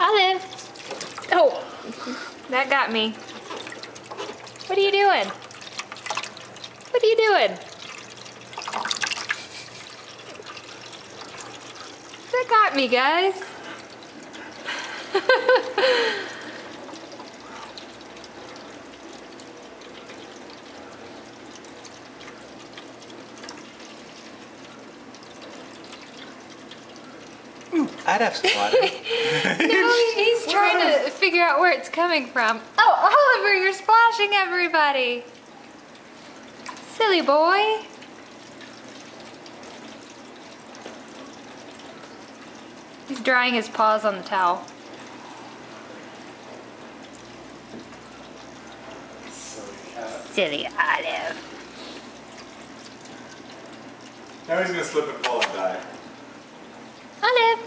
Olive. Oh, that got me. What are you doing? What are you doing? That got me, guys. I'd have some water. No, he's trying to figure out where it's coming from. Oh, Oliver, you're splashing everybody. Silly boy. He's drying his paws on the towel. Silly Olive. Now he's gonna slip and fall and die. Olive.